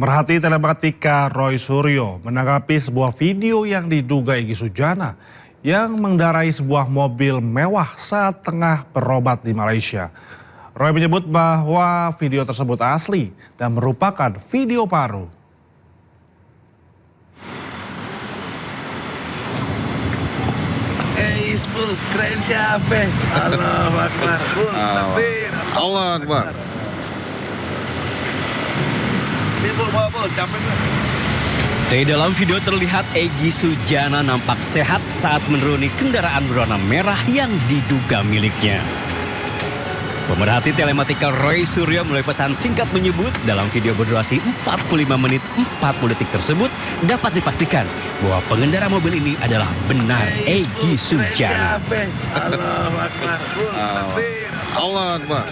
Pemerhati telematika Roy Suryo menanggapi sebuah video yang diduga Egy Sujana yang mengendarai sebuah mobil mewah saat tengah berobat di Malaysia. Roy menyebut bahwa video tersebut asli dan merupakan video baru. Isbul, keren siapa? Allahu Akbar. Allah Akbar. Di dalam video terlihat Egy Sujana nampak sehat saat menuruni kendaraan berwarna merah yang diduga miliknya. Pemerhati telematika Roy Suryo melalui pesan singkat menyebut dalam video berdurasi 45 menit 40 detik tersebut dapat dipastikan bahwa pengendara mobil ini adalah benar Egy Sujana. Allahu Akbar. Allah Akbar.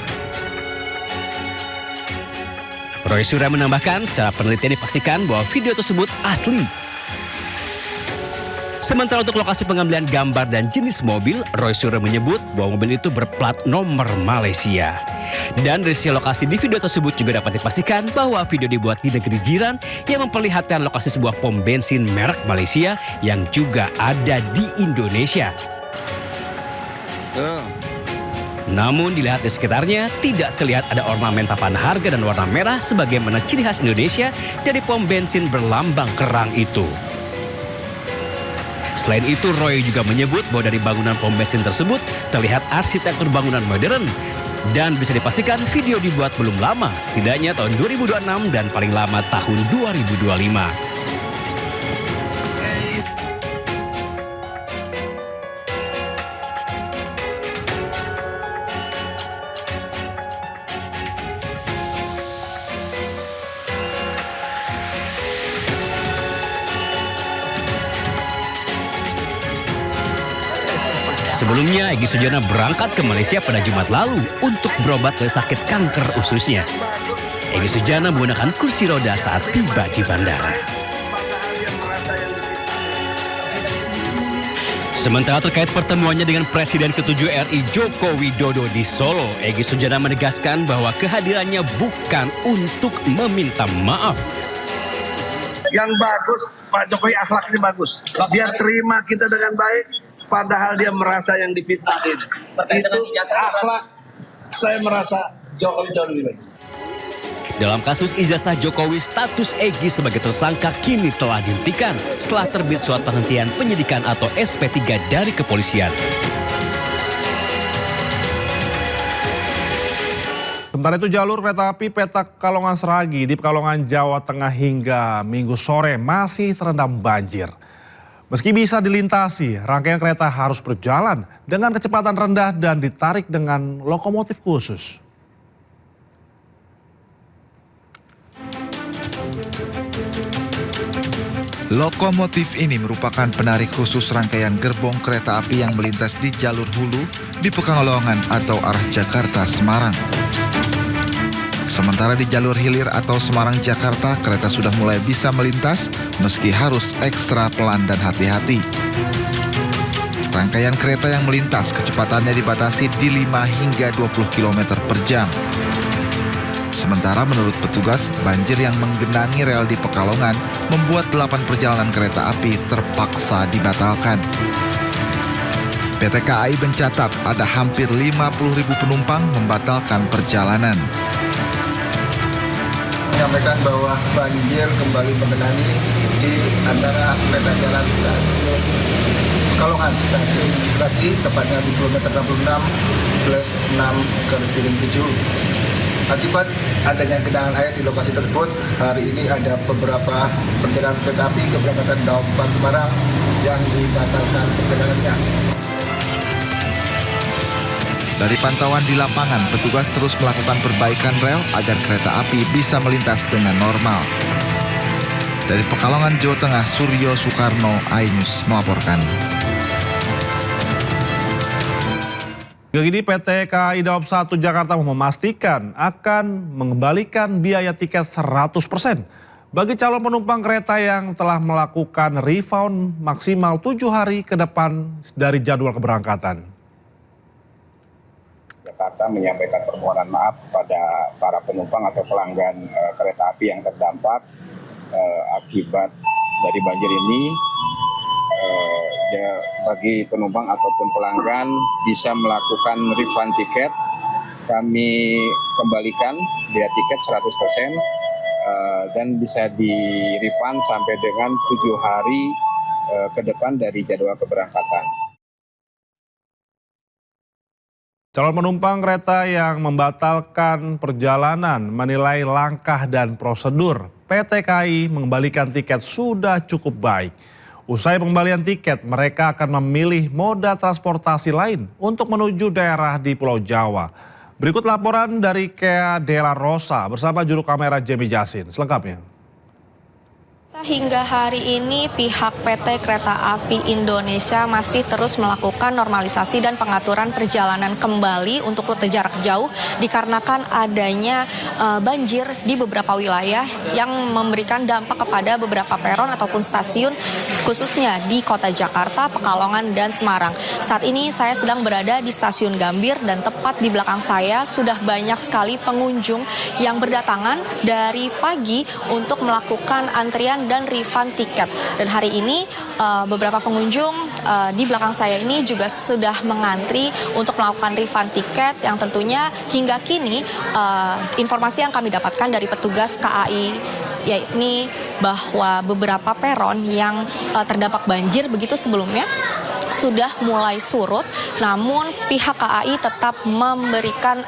Roy Suryo menambahkan secara penelitian dipastikan bahwa video tersebut asli. Sementara untuk lokasi pengambilan gambar dan jenis mobil, Roy Suryo menyebut bahwa mobil itu berplat nomor Malaysia. Dan dari sisi lokasi di video tersebut juga dapat dipastikan bahwa video dibuat di negeri jiran yang memperlihatkan lokasi sebuah pom bensin merek Malaysia yang juga ada di Indonesia. Namun dilihat di sekitarnya tidak terlihat ada ornamen papan harga dan warna merah sebagaimana ciri khas Indonesia dari pom bensin berlambang kerang itu. Selain itu, Roy juga menyebut bahwa dari bangunan pom bensin tersebut terlihat arsitektur bangunan modern. Dan bisa dipastikan video dibuat belum lama, setidaknya tahun 2026 dan paling lama tahun 2025. Sebelumnya, Egy Sujana berangkat ke Malaysia pada Jumat lalu untuk berobat dari sakit kanker ususnya. Egy Sujana menggunakan kursi roda saat tiba di bandara. Sementara terkait pertemuannya dengan Presiden ke-7 RI Joko Widodo di Solo, Egy Sujana menegaskan bahwa kehadirannya bukan untuk meminta maaf. Yang bagus, Pak Jokowi akhlaknya bagus. Dia terima kita dengan baik. Padahal dia merasa yang difitnahin. Itu akhlak, saya merasa Jokowi jauh lebih baik. Dalam kasus ijazah Jokowi, status Egy sebagai tersangka kini telah dihentikan setelah terbit surat penghentian penyidikan atau SP3 dari kepolisian. Sementara itu jalur kereta api Petak Kalongan Seragi di Pekalongan, Jawa Tengah hingga Minggu sore masih terendam banjir. Meski bisa dilintasi, rangkaian kereta harus berjalan dengan kecepatan rendah dan ditarik dengan lokomotif khusus. Lokomotif ini merupakan penarik khusus rangkaian gerbong kereta api yang melintas di jalur hulu di Pekalongan atau arah Jakarta-Semarang. Sementara di jalur hilir atau Semarang-Jakarta, kereta sudah mulai bisa melintas meski harus ekstra pelan dan hati-hati. Rangkaian kereta yang melintas kecepatannya dibatasi di 5 hingga 20 km per jam. Sementara menurut petugas, banjir yang menggenangi rel di Pekalongan membuat 8 perjalanan kereta api terpaksa dibatalkan. PT KAI mencatat ada hampir 50.000 penumpang membatalkan perjalanan. Menyampaikan bahwa banjir kembali menggenangi di antara peta jalan stasiun Pekalongan, stasiun Seragi, tepatnya di kilometer 66+6/7. Akibat adanya genangan air di lokasi tersebut, hari ini ada beberapa perjalanan kereta api keberangkatan Daupan Semarang yang dibatalkan perjalanannya. Dari pantauan di lapangan, petugas terus melakukan perbaikan rel agar kereta api bisa melintas dengan normal. Dari Pekalongan, Jawa Tengah, Suryo Soekarno, iNews melaporkan. Hingga kini PT KAI Daob 1 Jakarta memastikan akan mengembalikan biaya tiket 100% bagi calon penumpang kereta yang telah melakukan refund maksimal 7 hari ke depan dari jadwal keberangkatan. Jakarta menyampaikan permohonan maaf kepada para penumpang atau pelanggan kereta api yang terdampak akibat dari banjir ini. Bagi penumpang ataupun pelanggan bisa melakukan refund tiket. Kami kembalikan biaya tiket 100% dan bisa di-refund sampai dengan 7 hari ke depan dari jadwal keberangkatan. Calon penumpang kereta yang membatalkan perjalanan menilai langkah dan prosedur PT KAI mengembalikan tiket sudah cukup baik. Usai pengembalian tiket, mereka akan memilih moda transportasi lain untuk menuju daerah di Pulau Jawa. Berikut laporan dari Kea Dela Rosa bersama juru kamera Jemi Jasin. Selengkapnya. Hingga hari ini pihak PT Kereta Api Indonesia masih terus melakukan normalisasi dan pengaturan perjalanan kembali untuk rute jarak jauh dikarenakan adanya banjir di beberapa wilayah yang memberikan dampak kepada beberapa peron ataupun stasiun khususnya di Kota Jakarta, Pekalongan, dan Semarang. Saat ini saya sedang berada di Stasiun Gambir dan tepat di belakang saya sudah banyak sekali pengunjung yang berdatangan dari pagi untuk melakukan antrian dan refund tiket. Dan hari ini beberapa pengunjung di belakang saya ini juga sudah mengantri untuk melakukan refund tiket yang tentunya hingga kini informasi yang kami dapatkan dari petugas KAI yakni bahwa beberapa peron yang terdampak banjir begitu sebelumnya sudah mulai surut, namun pihak KAI tetap memberikan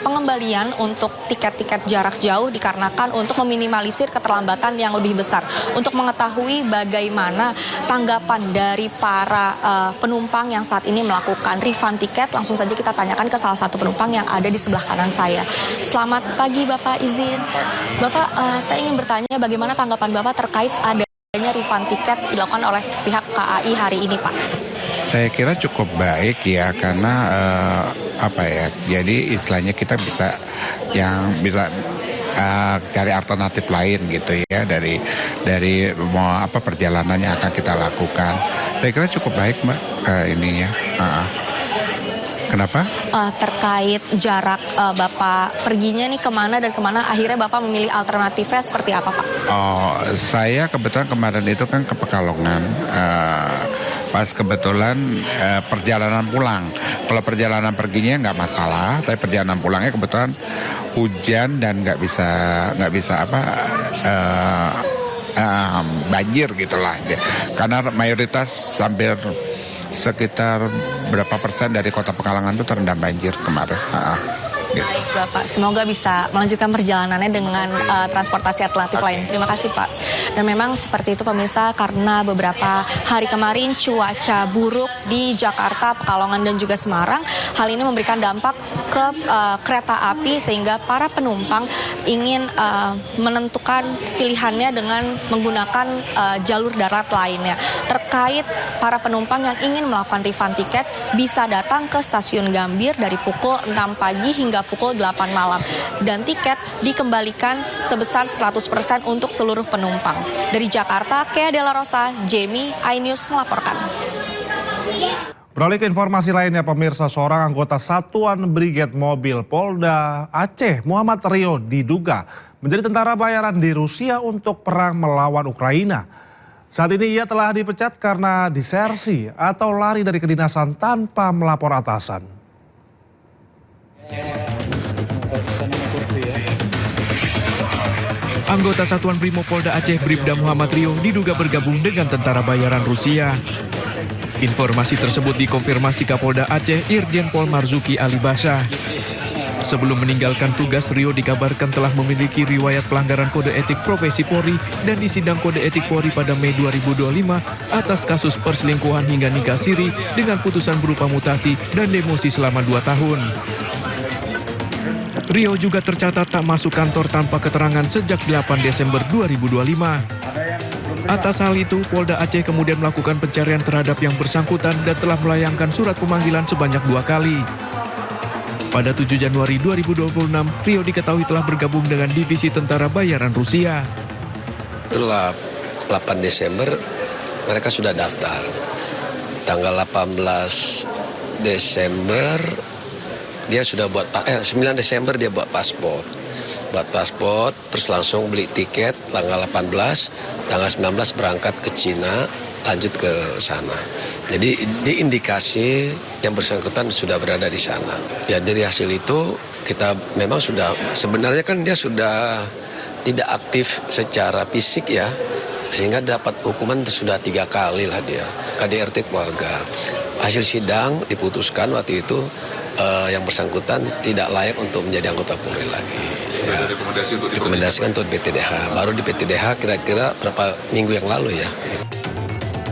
pengembalian untuk tiket-tiket jarak jauh dikarenakan untuk meminimalisir keterlambatan yang lebih besar. Untuk mengetahui bagaimana tanggapan dari para penumpang yang saat ini melakukan refund tiket, langsung saja kita tanyakan ke salah satu penumpang yang ada di sebelah kanan saya. Selamat pagi Bapak, izin. Bapak, saya ingin bertanya bagaimana tanggapan Bapak terkait adanya refund tiket dilakukan oleh pihak KAI hari ini, Pak? Saya kira cukup baik ya karena jadi istilahnya kita bisa cari alternatif lain gitu ya dari perjalanan yang akan kita lakukan. Saya kira cukup baik Mbak ininya. Kenapa? Terkait jarak Bapak perginya nih kemana dan kemana, akhirnya Bapak memilih alternatifnya seperti apa Pak? Saya kebetulan kemarin itu kan ke Pekalongan. Pas kebetulan perjalanan pulang. Kalau perjalanan perginya nggak masalah, tapi perjalanan pulangnya kebetulan hujan dan nggak bisa banjir gitulah. Karena mayoritas hampir sekitar berapa persen dari kota Pekalongan itu terendam banjir kemarin. Gitu. Baik Bapak, semoga bisa melanjutkan perjalanannya dengan transportasi alternatif lain. Terima kasih Pak. Dan memang seperti itu pemirsa, karena beberapa hari kemarin cuaca buruk di Jakarta, Pekalongan, dan juga Semarang. Hal ini memberikan dampak ke kereta api sehingga para penumpang ingin menentukan pilihannya dengan menggunakan jalur darat lainnya. Terkait para penumpang yang ingin melakukan refund tiket bisa datang ke Stasiun Gambir dari pukul 6 pagi hingga pukul 8 malam. Dan tiket dikembalikan sebesar 100% untuk seluruh penumpang. Dari Jakarta, Kea Dela Rosa, Jemi, iNews melaporkan. Beralih ke informasi lainnya pemirsa, seorang anggota Satuan Brigade Mobil Polda Aceh, Muhammad Rio, diduga menjadi tentara bayaran di Rusia untuk perang melawan Ukraina. Saat ini ia telah dipecat karena disersi atau lari dari kedinasan tanpa melapor atasan. Anggota Satuan Brimo Polda Aceh Bribda Muhammad Rio diduga bergabung dengan tentara bayaran Rusia. Informasi tersebut dikonfirmasi Kapolda Aceh Irjen Pol Marzuki Ali Basha. Sebelum meninggalkan tugas, Rio dikabarkan telah memiliki riwayat pelanggaran kode etik profesi Polri dan disidang kode etik Polri pada Mei 2025 atas kasus perselingkuhan hingga nikah siri dengan putusan berupa mutasi dan demosi selama 2 tahun. Rio juga tercatat tak masuk kantor tanpa keterangan sejak 8 Desember 2025. Atas hal itu, Polda Aceh kemudian melakukan pencarian terhadap yang bersangkutan dan telah melayangkan surat pemanggilan sebanyak 2 kali. Pada 7 Januari 2026, Rio diketahui telah bergabung dengan Divisi Tentara Bayaran Rusia. Setelah 8 Desember, mereka sudah daftar. Tanggal 18 Desember dia sudah buat 9 Desember dia buat paspor. Terus langsung beli tiket tanggal 18, tanggal 19 berangkat ke Cina, lanjut ke sana. Jadi diindikasi yang bersangkutan sudah berada di sana. Ya dari hasil itu kita memang sudah, sebenarnya kan dia sudah tidak aktif secara fisik ya, sehingga dapat hukuman sudah 3 kali lah dia, KDRT keluarga. Hasil sidang diputuskan waktu itu yang bersangkutan tidak layak untuk menjadi anggota Polri lagi. Ya, rekomendasikan untuk PTDH. Baru di PTDH kira-kira berapa minggu yang lalu ya.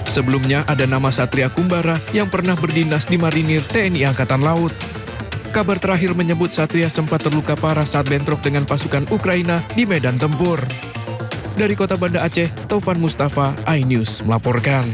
Sebelumnya ada nama Satria Kumbara yang pernah berdinas di Marinir TNI Angkatan Laut. Kabar terakhir menyebut Satria sempat terluka parah saat bentrok dengan pasukan Ukraina di medan tempur. Dari Kota Banda Aceh, Taufan Mustafa, iNews melaporkan.